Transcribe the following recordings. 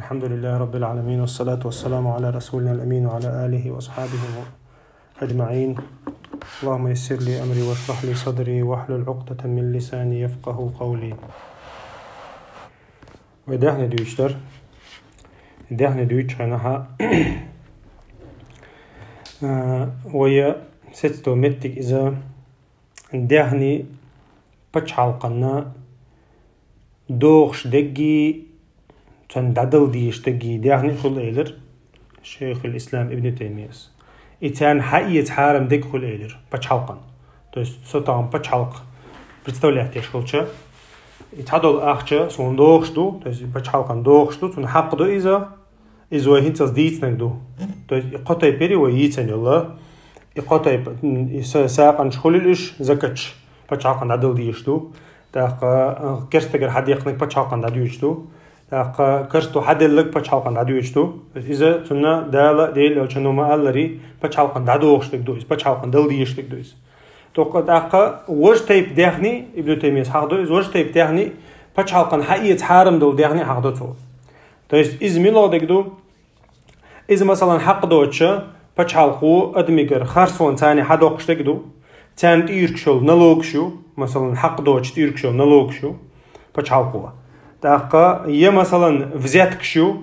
الحمد لله رب العالمين، والصلاة والسلام على رسولنا الأمين وعلى آله وأصحابه أجمعين. اللهم يسر لي أمري واشرح لي صدري واحلل عقدة من لساني يفقه قولي. ودهنا دويشتر دهنا دويش عنها ويا ستو متك إذا دهني بتشعل قنا دوغش دقي تندعدل ديش دقي دهني خل إيلر شيخ الإسلام ابن تيمية إتان حقيقة حارم دق خل إيلر بتشعلقن تويست سوتام بتشعلق представляете шолча итадол ахча сон доохшту то есть бачхалкан доохшту тун хақду иза хинцас дийтнагду то есть иқотай периво йицанилла иқотай саақан шхулилиш закач бачхалкан дадыл дишту тақа керстегер хадиқник бачхалкан дадюшту тақа керсту хадиллик бачхалкан дадюшту иза тунна дала дел чанума аллари бачхалкан дадоохштугду бачхалкан дыл диштугду توقع دقة وش تيب دهني ابن تيمية حقدو وش تيب دهني بتشالقن حقيقة حارم دول دهني حقدو تو تيست إز ميلادك دو إز مثلا حقدو تشا بتشالقو أدميجر خرسون ثاني حدوقشتك دو ثان تيركشو نلوكشو مثلا حقدو تيركشو نلوكشو بتشالقو دقة يا مثلا فزيتكشو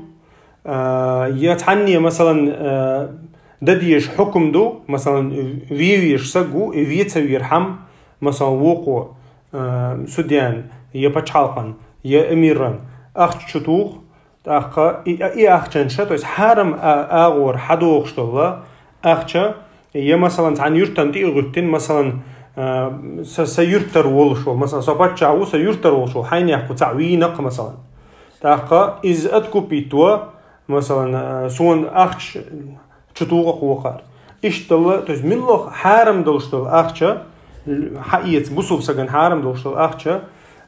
يا تعني مثلا دديش حكم دو مثلا ويش سجو ويتسوي يرحم مثلا وقو سوديان يبتشالقن يا أميران أخت شتوخ أخا أختن شتو إس حرم أغور حدوخ شتولا أختة يا مثلا عن يرتن تيغتين مثلا سيرتر ولشو مثلا سبتشاو سيرتر ولشو حين يحكو تعوينق مثلا أخا إز أتكو بيتوا مثلا سون أختش شتوغا قوقار اشتلا تو ملخ حرم دلشتل اخچا حقيقه بوسوب سغن حرم دلشتل اخچا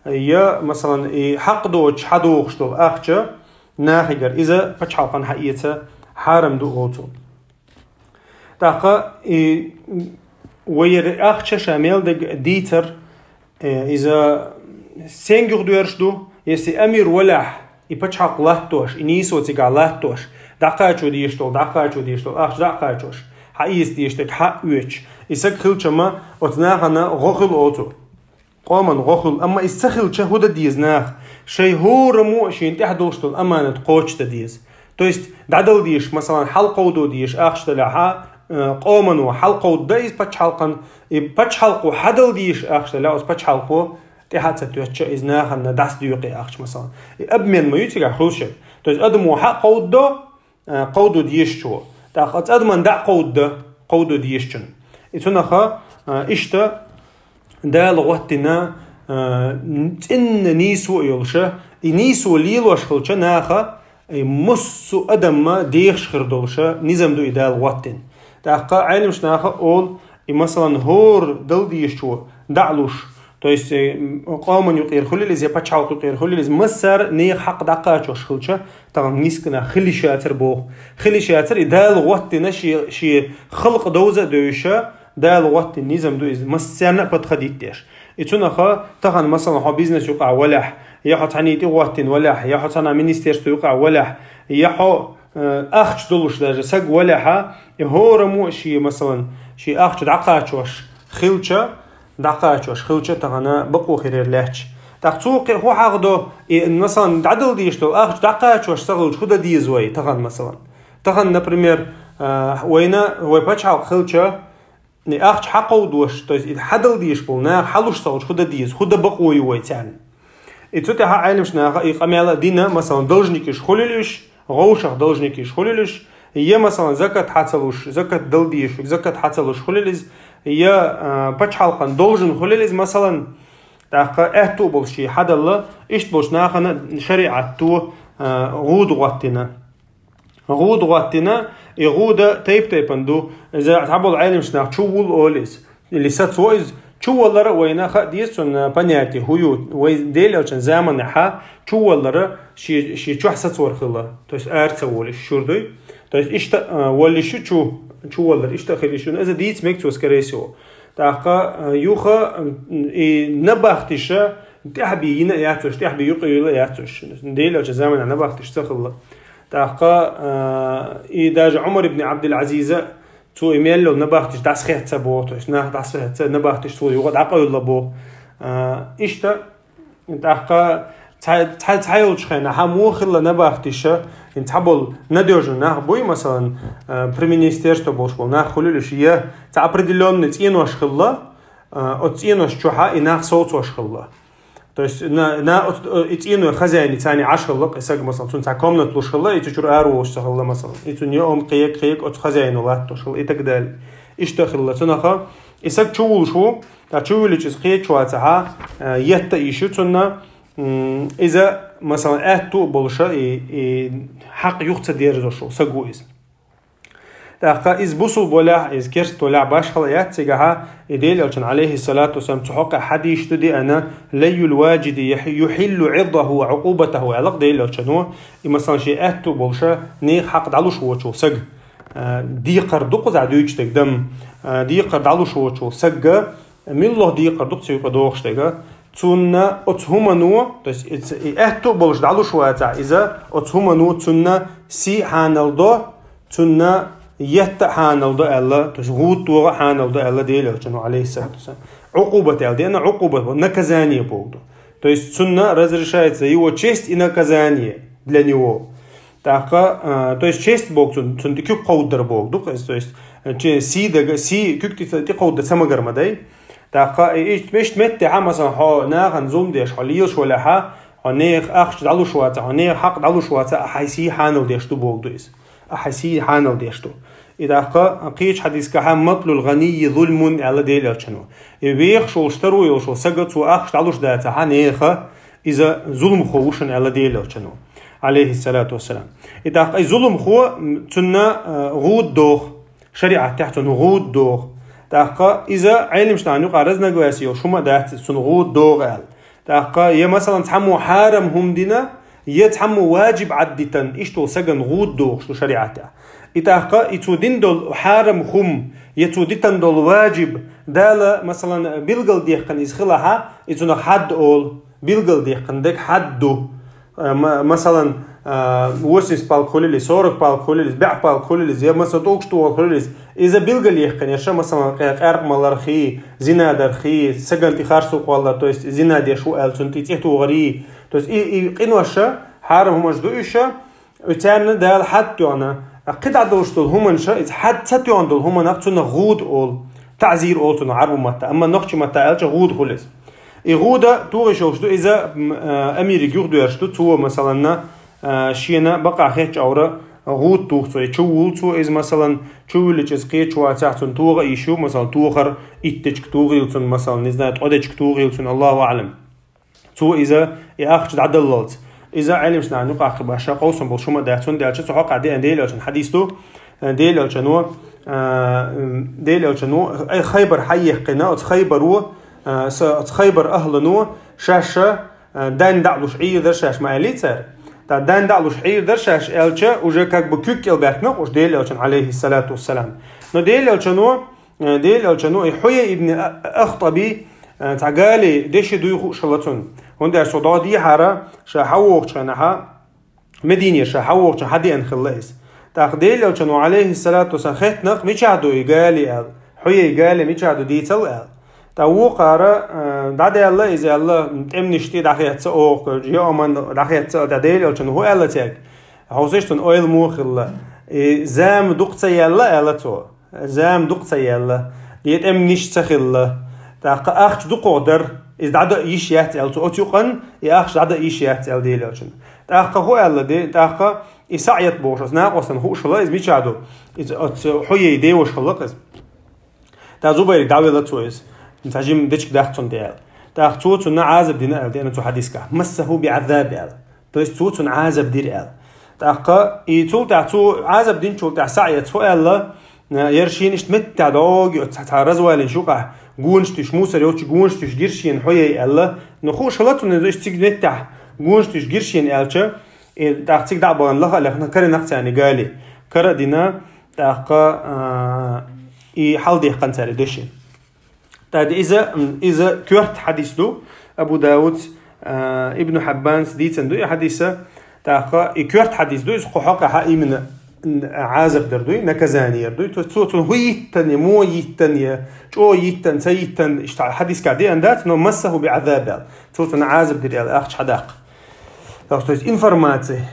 يا مثلا حق دوچ حدوخشتل اخچا ناخيگر اذا بچالقن حقيقه حرم دو اوتو دقه وير اخچا شامل ديتر اذا سنجور دوشدو يسي امير ولح يبچاق لاتوش انيسو تيغا لاتوش دقاچو ديشتول اخ دقاچوش حيس ديشتك حق ويش يسك خلچما اتناغنا غخل اوتو قومن غخل اما استخل چهود ديزناخ شي هورمو شي تحدوشتول امانه قوچ ديز то есть دادل ديش مثلا حلقو دو ديش اخشتلها قومن وحلقو دايز بچالقن بچالقو حدل ديش اخشتلا اس بچالقو تحاتت ازناخنا داس ديوقي اخش مثلا ابمن ما يتيغا خلش то есть ادمو حقو دو قودو ديششو تاخذ ادمن دع قودو ديشچن اتنخا اشتا دال وقتنا ان نيسو يلشه نيسو ليلوش خلچ ناخا مسو ادم ديخش خردولشه نظام دو دال وقتن تاخا علمش ناخا اول مثلا هور دل ديشچو دعلوش то есть قومن يقير خليلز يبچاو يقير خليلز مسر نيخ حق دقاچوش خلچه طبعا نيسكنا خلي شاتر بو خلي شاتر دال وقتنا شي خلق دوزه دوشه دال وقت النظام دو مسرنا بتخديتش اتنخا طبعا مثلا هو بيزنس يقع ولح يحط عنيتي وقت ولح يحط انا مينستيرستو يقع ولح يحو اخش دولش داجه سق ولها هورمو شي مثلا شي اخش دقاچوش خلچه دقاچوش خلچه تغنا بقو خير لهچ تقصوق هو حقدو مثلا دعدل ديشتو اخ دقاچوش سغل خود ديزوي تغن مثلا تغن например وينا هو بچال خلچه ني اخ حقو دوش то есть حدل ديش بولنا حلوش سغل خود ديز خود بقوي ويتان اتوت ها علمشنا قميله دينا مثلا должники шхолилиш غوشخ должники шхолилиш يا مثلا زكاه حصلوش زكاه دلديش زكاه حصلوش خليلز يا بچالقن должен خليلز مثلا تاخا اهتو بولشي حدل اشت بولش ناخنا شريعه تو غود غوتنا يغود تيبندو اذا تعبوا العالم شنا تشول اوليس اللي ساتسويز чуваллары ойнаха дейсін понятие хую ой дел очень заманаха чуваллары ши чухсат сорхылы то есть арца воли шурдой то есть ишта воли шу чуваллар ишта хилишун это дейс мекту скорее всего така юха и набахтиша تحبي ينا ياتوش تحبي يقيل ياتوش ديل زمان أنا بختش تخلى تاقا إذا عمر بن عبد العزيز تو إيميل لو نبختش داس خيت سبوت إيش نه داس خيت نبختش تو يقعد عقل لبو إيشتا تاقا تعال خينا همو خلا نبختش انت حبل نديرجو نه بوي مثلا بريمينيستيرство болшо نه خلولش يه تا определённый ценош خلا от ценош чуха и nach соцош خلا то есть на цену хозяин цани ашхлык исаг مثلا цунца комнат лушхла и чур аруш خلا مثلا и цу не он кыек от хозяину латтошл и так далее ишта خلا цунаха исаг чуулшу та чуулич кыек чуаца يتا иши цунна إذا مثلا أتو بولشة حق يختص ديرزوشو سجويز تأخذ إذ بوصل بولا إذ كرت ولا باش خليات تجاها إديل ألشان عليه الصلاة والسلام تحقق حديث تدي أنا لي الواجد يحل عرضه وعقوبته علاق ديل ألشانو مثلا شيء أتو بولشة نيخ حق دعلوش وشو سج دي قردوق زعدويش تقدم دي قردعلوش وشو سج من الله دي قردوق سيقدوش تجا تنا أتهمنو بس إهتو بلش دعلو شوية إذا أتهمنو تنا سي حانلدو تنا يت حانلدو الله تشغوت توغا حانلدو الله ديل جنو عليه الصلاة والسلام عقوبة الله دينا عقوبة наказание بوغدو то есть تنا разрешается его честь и наказание для него така то есть честь бог тун ты кюк қаудыр богду то есть си кюк ты қаудыр самагармадай تاقا إيش مش مت مثلا ها ناخن زوم ديش حليش ولا ها هنيخ أخش دعلو شواتا هنيخ حق دعلو شواتا أحيسي حانو ديشتو بوغدويس أحيسي حانو ديشتو إذا قيش حديث كحام مطل الغني ظلم على ديل شنو يبيخ شو اشتروا يوشو سقط وأخش دعلوش داتا هنيخ إذا ظلم خوشن على ديل شنو عليه الصلاة والسلام إذا ظلم خو تنا غود دوخ شريعة تحت غود دوخ تاقا إذا علم شنو قارزنا جواسي وشو ما ده سنغود دوغال تاقا يا مثلا تحمو حارم هم دينا يتحمو واجب عدتن إشتو سجن غود دوغ شو شريعته إتاقا يتودين دول حارم هم يتودين دول واجب دالا مثلا بيلقل ديقن يسخلها يتونا حد أول بيلقل ديقن ديك حدو مثلا وسنس بالكوليلس 40 بالكوليلس بيع بالكوليلس يا مثلا توكشتو بالكوليلس إذا بيلقل يحكن يشا مثلا قارق مالرخي زنا درخي سجنتي خارسوق والله تو است زنا دي شو قال سنتي تيتو غري تو است قنوشا حارم هم جدوشا وتان دال حد انا قطع دوشتو هم شا حد ستو عندل هم نقصنا غود اول تعزير اول تو عرب متى اما نقش متى قالش غود خلص غودا تو شوشتو اذا امير جوردو يرشتو تو مثلا شينا بقى خيش اورا غود توخصو تشول تو از مثلا تشولج از قيت واتاعتن توغا يشو مثلا توخر اتچ توغيلتن مثلا نزنات قدچ توغيلتن الله اعلم تو اذا ياخذ عدلت اذا علمش نعنو قاق باشا قوسن بشوما داتون دالچ تو حق عدي انديلچن حديثو ديلچنو اي خيبر حي قناه خيبرو خيبر اهلنو شاشه دان دعلوش عير شاش ما ليتر دان دعلوش عير درشاش الچا уже как бы كيكل بيتنا وش ديلچن عليه الصلاه والسلام نو ديلچنو حوي ابن اخطبي تعالي ديش دوي شلاتون هون صدادي حاره شحوقچنها مدينه شحوقچ حدي ان خلاص ديلچنو عليه الصلاه والسلام ختنق ميچادو قالي حوي قال ميچادو ديتل تاو قاره داد الله اذا الله امنشتي داخيت او يا من داخيت ديلچنو هو الله تك حوزشتن اويل موخل زام دقت يلا الاتو زام دقت يلا ديت امنش تخل تاق اخش دقودر از داد ايش يحتل تو اتيقن ياخش داد ايش يحتل ديلچن تاق هو الله دي تاق يسعيت بوشس ناقصن هو شلا از ميچادو از حوي دي وش خلقز تا زوبير داولتو از نتاجم ديش داختون ديال تاق توت عازب دين دي انا تو حديثك مسه بعذاب ال تو توت عازب دير ال تاق يتول تاعتو عازب دين تول تاع سعيت فو الله يرشين اشتمت تاع دوغ تعرز والين شوقه گونشتش موسر يوتش گونشتش گيرشين حوي الله نخو شلاتو نزش تيج تاع گونشتش گيرشين الچا تاع تيج دع بان الله لخنا كره نقص يعني قالي كره دينا تاق اي حال دي قنتاري دشين تاد اذا كورت حديث دو أبو داود ابن حبان ديتن دوي حديثة تاخا يكرت حديث دوي حق حقي من عازب دردوي نكزاني يردوي توتن هو يتن مو يتن جو يتن سيتن حديث كادي أندات إنه مسه بعذاب توتن عازب دري الأخش حداق то есть информация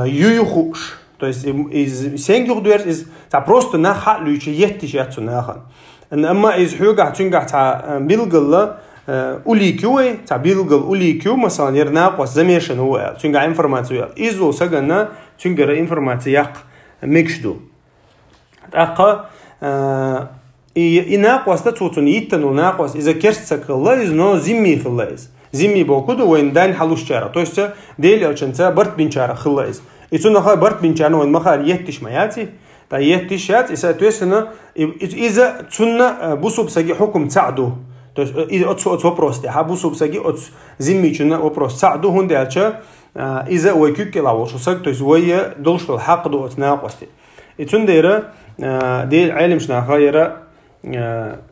ююхуш то есть из сенгюрдуер из та просто наха лючи еттиш ятсу нахан أما из حوجة تنجح تا بيلجل أوليكيو تا بيلجل أوليكيو مثلا يرناق وزميشن هو تنجح إنفورماتيو إزو سجنا تنجح إنفورماتيو يق مكشدو أقا إناق وستوتون يتنو ناقوس إذا كرتك الله إز نو زمي خلا إز زمي بوكودو وين دان حلوش شارع تو است ديل أشنتا برت بينشارع خلا إز إتونا خا برت بينشانو وين مخال يتش مياتي تا يتش يات إذا تويسنا إذا تنا بوسوب سجي حكم تعدو تو إذا أتسو بروستي ها بوسوب سجي أتس زمي تنا وبروست تعدو هندي أشة إذا ويكوك لاوش وسق تو زوية دولش الحق دو أتناقوستي إتون ديرة ديل علم شنا خيرة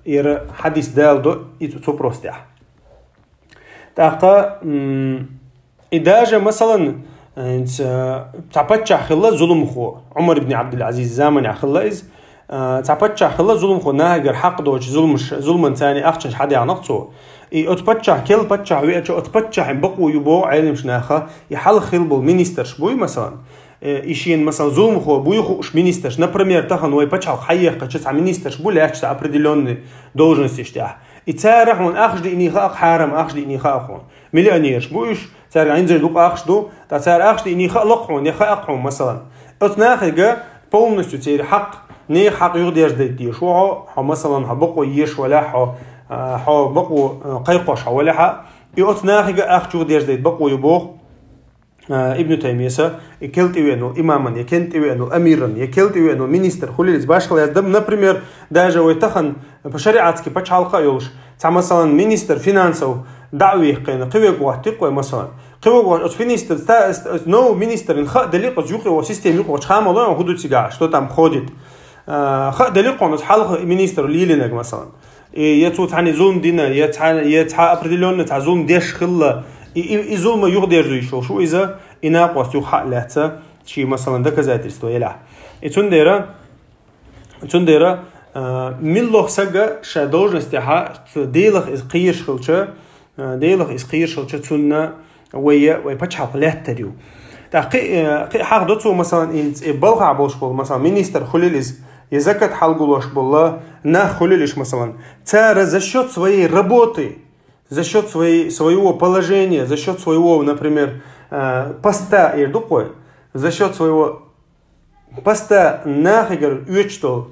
يرى حديث دال دو إتو بروستي تاقا إداجة مثلا تعبتش خلا ظلم خو عمر بن عبد العزيز زمن خلا إز تعبتش خلا ظلم خو ناجر حق دوش ظلم ثاني أخشش حدا عنقصه أتبتش كل بتش ويأتش أتبتش بقو يبو علم شناخة يحل خلبو مينستر شبوي مثلا إشين مثلا ظلم خو بويخوش مينسترش например تاخن وي بتش حيق كش تاع مينسترش بولاش تاع определенный должности штях и царах он أخذ إني خاق حرام أخذ إني خاقون مليونيرش بويش царь عنده دوق أخذ تا царь أخذ إني خاقون يخاقون مثلا أتناخج полностью تير حق ني حق يقدر يدي شو مثلا هبقوا يش ولا ح بقوا قيقش ولا ح يأتناخج أخذ يقدر يدي بقوا يبوخ ابن تيمية يكلت وينو إماما يكلت وينو أميرا يكلت وينو مينستر خليل باش خلاص دم например даже ويتخن بشريعتك بتشعل قيوش تاع مثلا مينستر فينانسو دعوي قين قوي واتقوى مثلا قوي فينستر نو مينستر إن خا دليق زيوقي وسيستم يقوى شخام الله وخدو تيجا что там ходит خا دليق он حال مينستر ليلينك مثلا يتوت عني زوم دينا يتع определённый تاع زوم ديش خلا إزول ما يقدر يشوف شو إذا إناقوس يخاء لهتا شيء مثلا دك زاتيرستو يلا تنديرة ملله سجى شادوج نستحى ديلخ إسقير خلشة ديلخ إسقير خلشة تنا ويا بتشحق لهتريو تحقيق حق دوتو مثلا إن بلغ عبوش بول مثلا مينستر خليلز يزكت حلقولوش بالله نا خليلش مثلا ترى за счет своей работы за счет своего положения, за счет своего, например, поста ирдукой, за счет своего поста нахигар уечтол,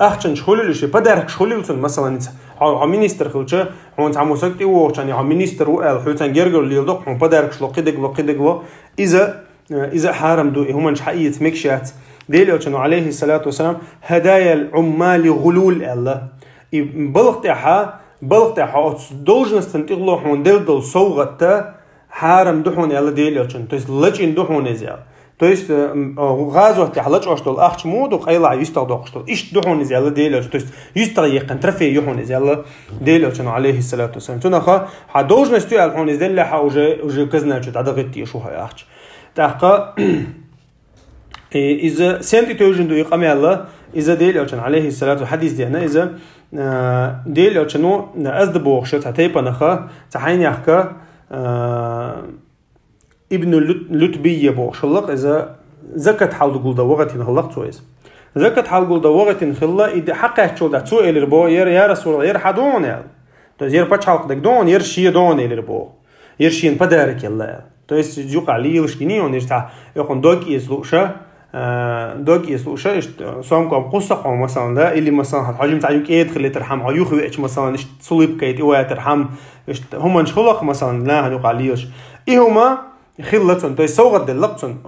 أخشن شخوليلش بدرك شخوليلسون مثلا عمينستر خلشة هون تعموسك تيوه يعني عمينستر وقال حوتان جرجر ليلدق هون بدرك شلو قدق إذا حارم دو هم مش حقيقة مكشات ديلي أنه عليه الصلاة والسلام هدايا العمال غلول الله بلغتها должность تنتقله هون دل صوغته حارم دحون الله ديلي أنه то есть لجين دحون إزيال то есть غازوه تحلج أشتول أخش مود وقيلع يستغدق أشتول إيش دحون إزيال ديلي то есть يستغيقن ترفي يحون إزيال ديلي أنه عليه الصلاة والسلام تناخا должность يال هون إزيال لها وجه كزنا شو تعدقتي شو هاي أخش تحقق إذا سنتي توجن دو يقامي الله إذا ديل أوشن عليه الصلاة والحديث دينا إذا ديل أوشنو أزد بوخشة تتيبا نخا تحين يحكا ابن لتبية بوخشلق إذا زكت حال قلدا وغتين خلق تويز زكت حال قلدا وغتين خلا إذا حقا يحشول دا تسوء إلربو يا رسول الله ير حدون يال توز ير بچ حلق دك دون ير شي دون إلربو ير شين بدارك يلا то есть جوق عليه لشكني ونرتاح يكون دوك يسلوشة سامكم قصة مثلا ده اللي مثلا حجم تعيق إيد خلي ترحم عيوخ وإيش مثلا إيش صليب كيد إيوه ترحم إيش هم نشخلق مثلا لا هنوق عليهش إيهما خلتون تو سوغد دلقتون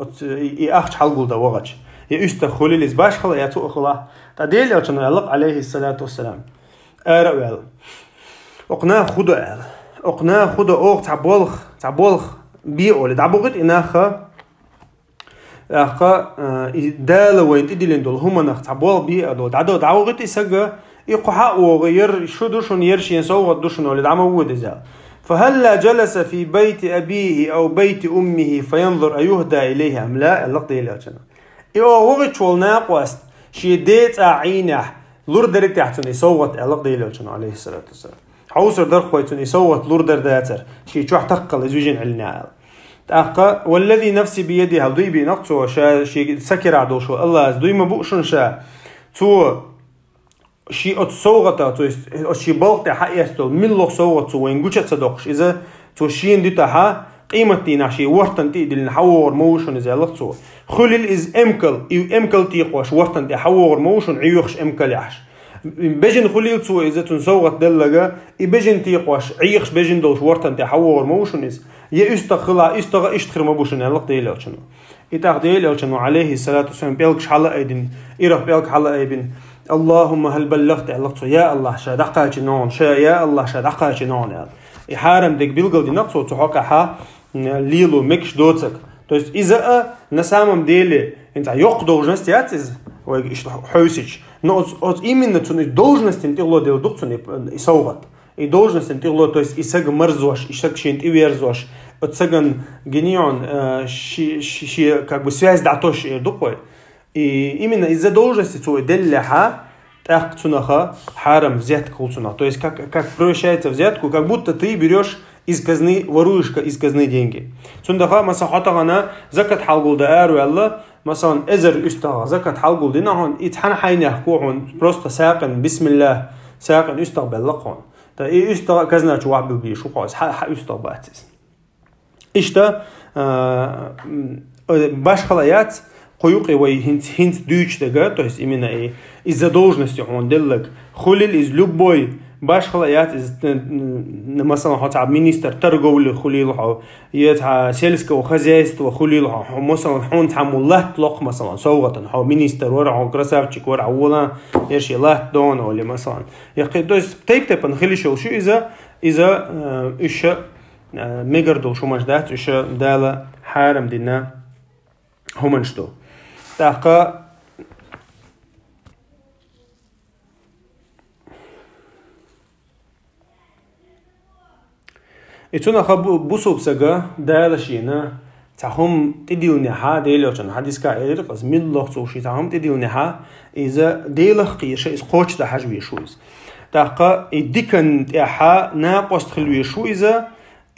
يأخش حلقول ده وغش يستخلي لزباش خلا ياتو خلا تدل يا شنو يلق عليه الصلاة والسلام أرأل أقناع خدا أوق تعبولخ بيقول دعبوغت إناخا أخا دال وين تدلين دول هم نختبوا بيه دول دعوة إسقى يقحق وغير شو دوشون يرشي ينسوغ دوشون ولد عمود إذا فهلا جلس في بيت أبيه أو بيت أمه فينظر أيهدى إليه أم لا اللقطة إلى جنا وغير شو ناقوست شي ديت أعينه لور درك تحتون يصوت اللقطة إلى جنا عليه الصلاة والسلام حوصر درق ويتون يصوت لور در داتر شي شو احتقل زوجين علنا أقا والذي نفسي بيده هالضي بنقصه شي سكر عدو شو الله دوي ما بوشن شا تو شي أتصوغتا تو شي بلغتا حقيستو من لغ صوغتو وين قوشت صدقش إذا تو شين دي تاها قيمتي ناشي ورطن تي دي نحور موشن إذا لغتو خلل إز إمكل تيقوش ورطن تي حور موشن عيوخش إمكل يحش بجن خليل تو إذا تنصوغت دلغا بجن تيقوش عيوخش بجن دولش ورطن تي حور موشن إذا يا استغلا اشتخر مبوشن لق ديلو شنو يتاخديلو شنو عليه الصلاه والسلام بيلك حلا ايدين يروح بيلك حلا ايبن اللهم هل بلغت علقته يا الله شادقاش نون شا يا الله شادقاش نون يحارم ديك بيلقل دي نقصو تحقها ليلو مكش دوتك то есть اذا на самом деле انت يق должность ятиз ой что хойсич но от именно tu должность ты ло дел дукцу и саугат и должность интигло, то есть исаг морзош, исаг шинт и верзош, от саган генион как бы связь датош дукой. И именно из-за должности цой делляха так цунаха харам взятка улцуна. То есть как превращается взятку, как будто ты берешь из казны, воруешь из казны деньги. Цундаха масахатагана закат халгулда ару алла مثلا ازر استغ زكاة حلقول دينا هون يتحن حين يحكوهم просто ساقن بسم الله ساقن استقبل لقون تا اي استغ كزنا جواب بيشو خالص استغ باتس اشتا باش خلايات قيوقي وي هنت дюч дега, то есть именно и из-за должности он делает хулил из любой باش خلايات مثلا حتى министр торговли خليل يتع سيلسكو وخزايست خليل مثلا حون تعملات لق مثلا سوغة حو министр ورع красавчик ورع ولا يرشي لات دون ولا مثلا يقي то есть تيب نخليشو شو إذا إيش ميجردو شو مجدات إيش دالة حارم دينا همنشتو تاقا اتونا خب بوسوب سجا دالشينا تهم تديوني ها ديلوشن حديث كاير قز ملخ توشي تهم تديوني ها اذا ديلخ قيش اس قوش ده حجوي شوز دقه يدكن احا ناقص خلوي شو اذا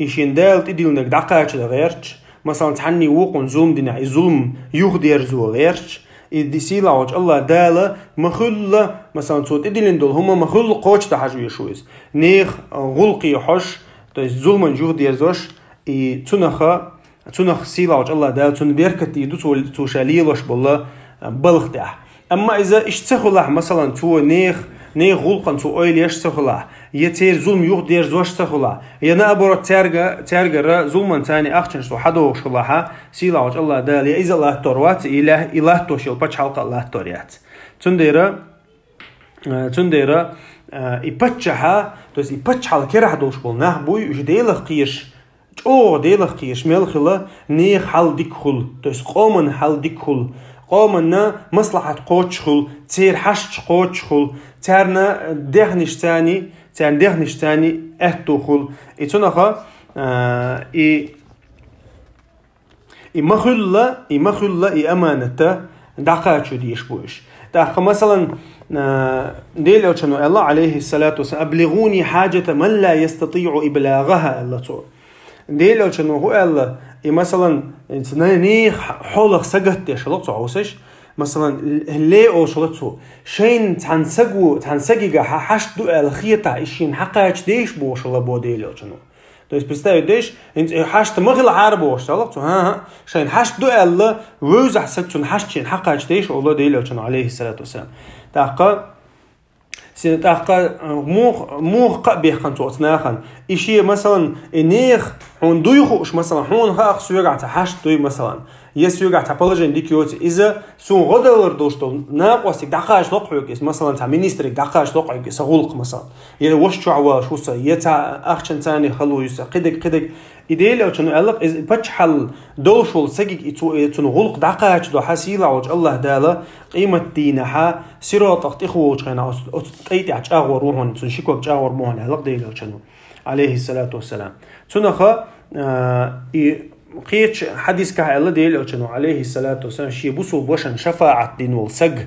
ايشين دال تديونك دقاش ده غيرش مثلا تحني وقن زوم دينا الظلم يغدير زو غيرش الديسيلا وج الله داله مخله مثلا صوت ادلين دول هما مخل قوش ده حجوي شوز نيخ غلقي حش то есть зулман жух дерзош и цунах сила уж Allah да цун беркат иду цу шалилош болла балхтах amma إذا اشتخلاه مثلا цу нех غلقن цу ойлеш تخلاه يتير зулм юх дерзош تخلاه ينا أبورت ترجع зулман ثاني أخشن شو حدو شلها سيلا уж Allah да لي إذا الله توروات إله توشيل بتش حلقة الله توريات تنديرا يبتشها то есть يبتشها كره دوش بول نهبوي جديلخ قيش ديلخ قيش ملخلا نيخ حل ديكخل то есть قومن حل ديكخل قومنا مصلحة قوتشخل تير حش قوتشخل ترنا دهنش تاني اهتوخل يتونخا يمخلا أمانته دقاتشو ديش بوش دقا مثلا ديل أوشنو الله عليه الصلاة والسلام أبلغوني حاجة من لا يستطيع إبلاغها الله تو ديل أوشنو هو الله مثلا نيخ حولخ سجتش الله تو عوسش مثلا ليه أوشلتو شين تنسجيجا حشدو الخيطة إيشين حقاش ديش بوش الله بو ديل أوشنو то есть представляешь, حشت مغل عرب واشتغلت شين حشت دو الله وزع سكتون حشتين حقا اجتيش الله ديله عليه الصلاة والسلام تاقا موخ قبيح خان توتناخن إشي مثلا نيخ حون دويخوش مثلا حون خاخ سويقع تحشت دوي مثلا يسويقع تبولجين ديكيوت إذا سون غدر دوشتو ناقوسك دقاش لقعوكيس مثلا تاع مينيستريك دقاش لقعوكيس غلق مثلا يا وش عواش وصا يتا أخشن تاني خلو يسا قدك إديل أو شنو علق إذا بتشحل دوشول سجيك يتون غلق دقاش دو حسيلة وج الله دالا قيمة دينها سيرات إخوة خينا تأتي عج أغور روحون تون شكوك أغور موهن علق ديل أو شنو عليه الصلاة والسلام تنخا قيتش حديث كهلا ديل أو شنو عليه الصلاة والسلام شيء بوصل بوشن شفاعة دين والسج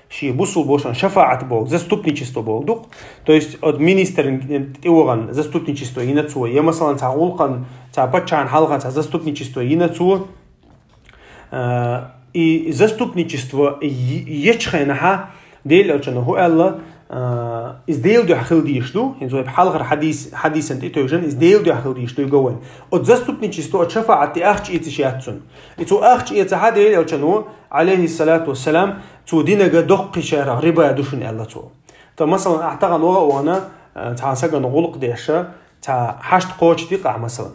شيء بوصل بوشن شفاعة بوق زستوبنيشستو بوق دوق то есть от министр иоган заступничество инацу я مثلا تعولقن تعبتشان حلقة заступничество инацу и заступничество يشخنها ديل أو شنو هو الله is deel do achil diishtu in so halger hadis and itogen is deel do achil diishtu goen od zastupnichisto od shafaat ti achch itishatsun ito achch itahadel el chanu alayhi salatu wassalam tu dinaga doq shara riba dushun Allah to مثلا اعتقد وانا تاع سجن غلق ديشا تاع حشت قوش دقع مثلا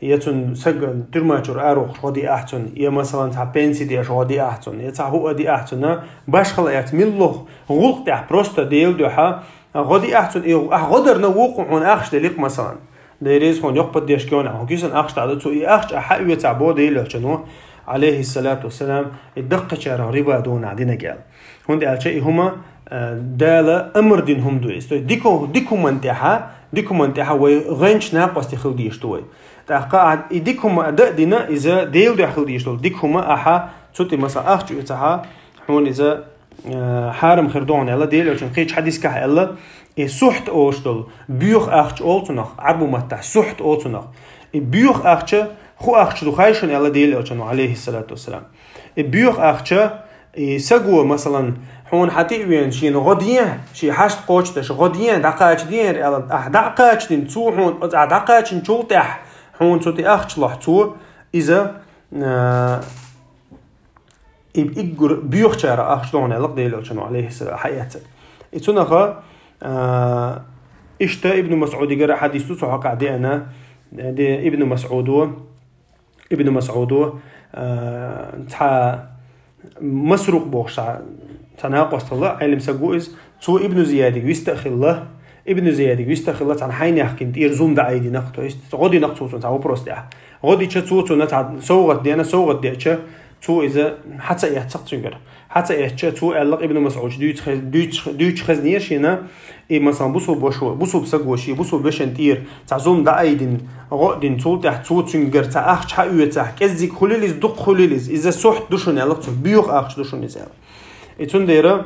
يتون سجن ترماجر اروخ غادي احسن يا مثلا تاع بنسي ديش غادي احسن يا تاع هو غادي احسن باش خليت ملو غلق تاع بروستا ديل دوحا غادي احسن غدر نوقعون اخش دليق مثلا ديريز خون يقبض ديش كون هكيسن اخش تاع تو اخش حقوي تاع بو ديل شنو عليه الصلاه والسلام الدقه شارع ربا دون عدينا قال هون دي شيء هما دالا امر دينهم دويس ديكو منتها وغنش ناقص تخلدي يشتوي تاقعد يديكم دينا اذا ديل داخل يشتول ديكم احا صوتي مثلا اخ تاعها هون اذا حارم خردون يلا ديل عشان قيش حديث كه يلا سحت اوشتول بيوخ اخ اولتنخ عربو متى سحت اوتنخ بيوخ اخ خو اخ دو خايشن يلا ديل عشان عليه الصلاه والسلام بيوخ اخ سقوا مثلا هون حتى وين شيء غديان شيء حشت قوتش غديان دقاش دين دقاش دين تو هون دقاش نشوتح هون صوتي أخشلح تو إذا يبقى بيوخشار أخشلون علق ديلو شنو عليه السلام حياته إتونها إشتا ابن مسعود يقرأ حديثه صحق عدي أنا دي ابن مسعود تها مسروق بوخشا تناقص الله علم سجوز تو ابن زياد يستأخر الله ابن زياد يستخ الله عن حين يحكي يرزوم ده عيدي نقطة غادي نقطة تعو بروستع غادي تشوتو نتع سوغت دي أنا سوغت دي أشة تو إذا حتى يحتق تنقر حتى يحتى تو الله ابن مسعود دوتش خزنيش هنا إيه مثلا بوصل بسقوشي بوصل بشن تير تعزوم ده عيدين غادي نتول تحت تو تنقر تأخش حقوي تح كذيك خليلز دق خليلز إذا سحت دوشون الله تو بيوخ أخش دوشون إذا إتون ديره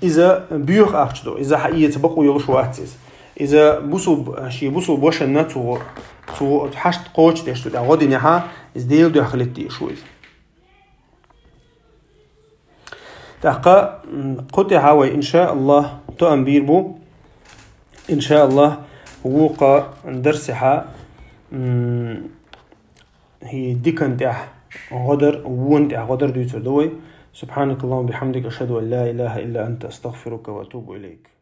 إذا بيوخ أخشدو إذا حقيقة بقوا يلوش وقتز إذا بوصل بوشن نتو حشت قوش تشتو ده غادي نها إزديل دو خلتي شو إذا تحقا قطع هاوي إن شاء الله تؤمن بيربو إن شاء الله وقا درسها هي ديكن تاع غدر وون تاع غدر دويتر دوي سبحانك اللهم وبحمدك أشهد أن لا إله إلا أنت أستغفرك وأتوب إليك